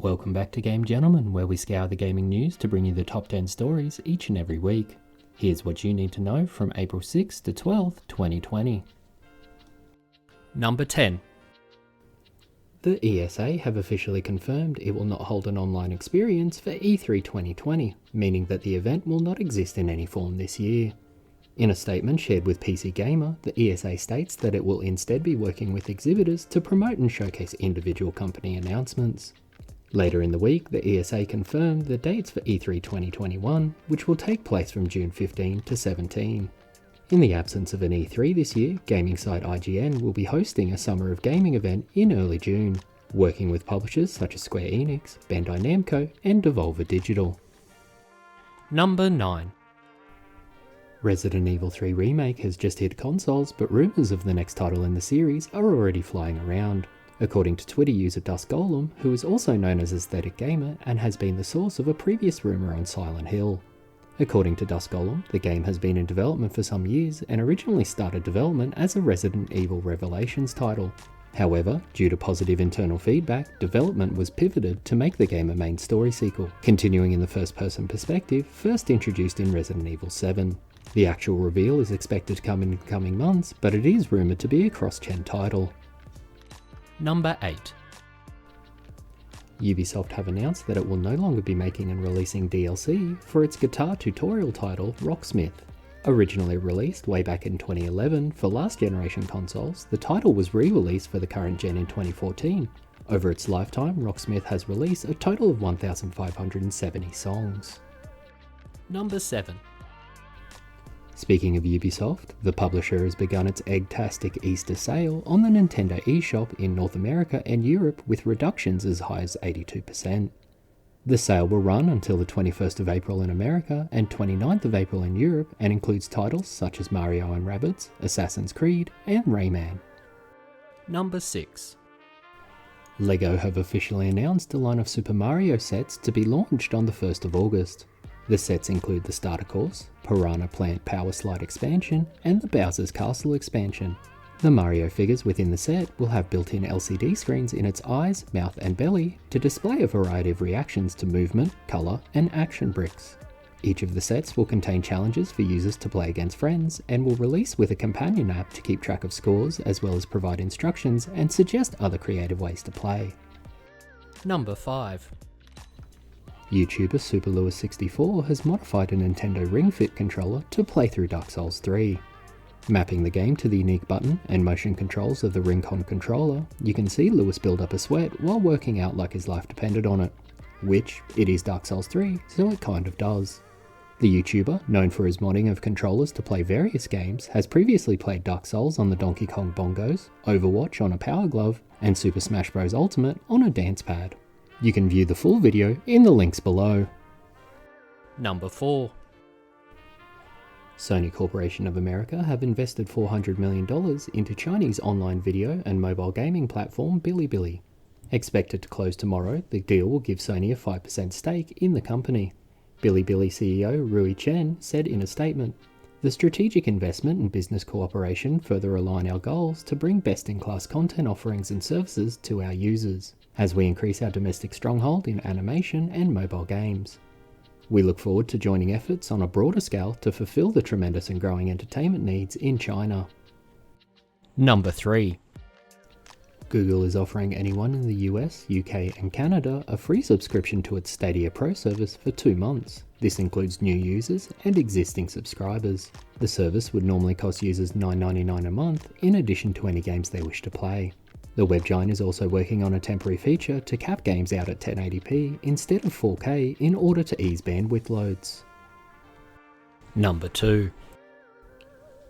Welcome back to Game Gentleman, where we scour the gaming news to bring you the top 10 stories each and every week. Here's what you need to know from April 6th to 12th, 2020. Number 10. The ESA have officially confirmed it will not hold an online experience for E3 2020, meaning that the event will not exist in any form this year. In a statement shared with PC Gamer, the ESA states that it will instead be working with exhibitors to promote and showcase individual company announcements. Later in the week, the ESA confirmed the dates for E3 2021, which will take place from June 15 to 17. In the absence of an E3 this year, gaming site IGN will be hosting a Summer of Gaming event in early June, working with publishers such as Square Enix, Bandai Namco, and Devolver Digital. Number 9. Resident Evil 3 Remake has just hit consoles, but rumours of the next title in the series are already flying around. According to Twitter user DustGolem, who is also known as Aesthetic Gamer and has been the source of a previous rumour on Silent Hill. According to DustGolem, the game has been in development for some years and originally started development as a Resident Evil Revelations title. However, due to positive internal feedback, development was pivoted to make the game a main story sequel, continuing in the first-person perspective first introduced in Resident Evil 7. The actual reveal is expected to come in the coming months, but it is rumoured to be a cross-gen title. Number 8. Ubisoft have announced that it will no longer be making and releasing DLC for its guitar tutorial title Rocksmith. Originally released way back in 2011 for last generation consoles, the title was re-released for the current gen in 2014. Over its lifetime, Rocksmith has released a total of 1,570 songs. Number 7. Speaking of Ubisoft, the publisher has begun its Eggtastic Easter sale on the Nintendo eShop in North America and Europe with reductions as high as 82%. The sale will run until the 21st of April in America and 29th of April in Europe and includes titles such as Mario and Rabbids, Assassin's Creed, and Rayman. Number 6. Leggo have officially announced a line of Super Mario sets to be launched on the 1st of August. The sets include the Starter Course, Piranha Plant Power Slide expansion, and the Bowser's Castle expansion. The Mario figures within the set will have built-in LCD screens in its eyes, mouth, and belly to display a variety of reactions to movement, colour, and action bricks. Each of the sets will contain challenges for users to play against friends and will release with a companion app to keep track of scores as well as provide instructions and suggest other creative ways to play. Number 5. YouTuber SuperLewis64 has modified a Nintendo Ringfit controller to play through Darksouls 3. Mapping the game to the unique button and motion controls of the Ringcon controller, you can see Lewis build up a sweat while working out like his life depended on it. Which, it is Dark Souls 3, so it kind of does. The YouTuber, known for his modding of controllers to play various games, has previously played Dark Souls on the Donkey Kong bongos, Overwatch on a Power Glove, and Super Smash Bros. Ultimate on a dance pad. You can view the full video in the links below. Number 4. Sony Corporation of America have invested $400 million into Chinese online video and mobile gaming platform Bilibili. Expected to close tomorrow, the deal will give Sony a 5% stake in the company. Bilibili CEO Rui Chen said in a statement, "The strategic investment and business cooperation further align our goals to bring best-in-class content offerings and services to our users, as we increase our domestic stronghold in animation and mobile games. We look forward to joining efforts on a broader scale to fulfill the tremendous and growing entertainment needs in China." Number 3. Google is offering anyone in the US, UK and Canada a free subscription to its Stadia Pro service for 2 months. This includes new users and existing subscribers. The service would normally cost users $9.99 a month in addition to any games they wish to play. The web giant is also working on a temporary feature to cap games out at 1080p instead of 4K in order to ease bandwidth loads. Number 2.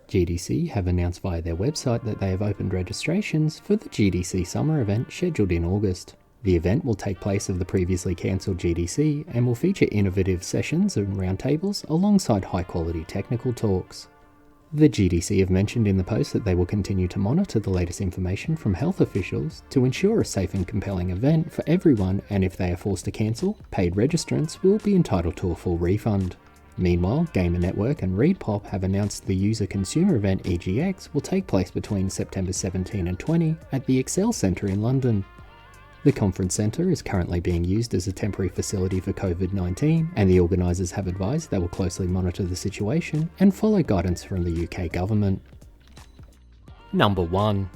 GDC have announced via their website that they have opened registrations for the GDC Summer Event scheduled in August. The event will take place of the previously cancelled GDC and will feature innovative sessions and roundtables alongside high-quality technical talks. The GDC have mentioned in the post that they will continue to monitor the latest information from health officials to ensure a safe and compelling event for everyone, and if they are forced to cancel, paid registrants will be entitled to a full refund. Meanwhile, Gamer Network and ReadPop have announced the user consumer event EGX will take place between September 17 and 20 at the Excel Centre in London. The conference centre is currently being used as a temporary facility for COVID-19, and the organisers have advised they will closely monitor the situation and follow guidance from the UK government. Number 1.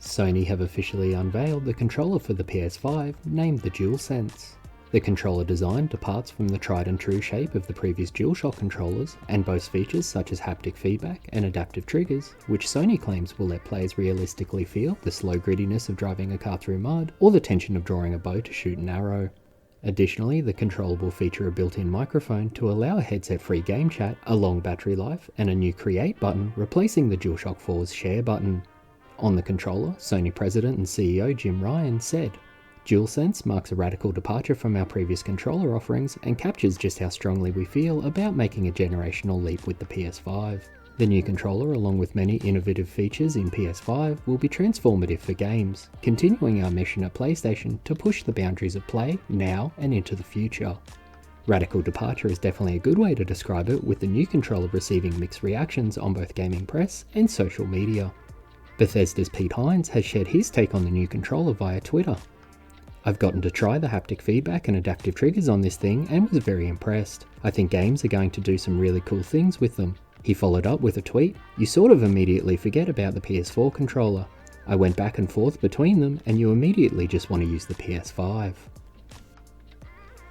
Sony have officially unveiled the controller for the PS5, named the DualSense. The controller design departs from the tried and true shape of the previous DualShock controllers and boasts features such as haptic feedback and adaptive triggers, which Sony claims will let players realistically feel the slow grittiness of driving a car through mud or the tension of drawing a bow to shoot an arrow. Additionally, the controller will feature a built-in microphone to allow a headset-free game chat, a long battery life, and a new Create button replacing the DualShock 4's Share button. On the controller, Sony President and CEO Jim Ryan said, "DualSense marks a radical departure from our previous controller offerings and captures just how strongly we feel about making a generational leap with the PS5. The new controller, along with many innovative features in PS5, will be transformative for games, continuing our mission at PlayStation to push the boundaries of play now and into the future." Radical departure is definitely a good way to describe it, with the new controller receiving mixed reactions on both gaming press and social media. Bethesda's Pete Hines has shared his take on the new controller via Twitter. "I've gotten to try the haptic feedback and adaptive triggers on this thing and was very impressed. I think games are going to do some really cool things with them." He followed up with a tweet, "You sort of immediately forget about the PS4 controller. I went back and forth between them and you immediately just want to use the PS5.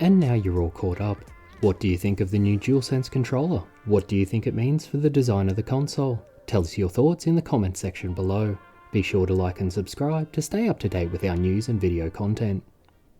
And now you're all caught up. What do you think of the new DualSense controller? What do you think it means for the design of the console? Tell us your thoughts in the comments section below. Be sure to like and subscribe to stay up to date with our news and video content.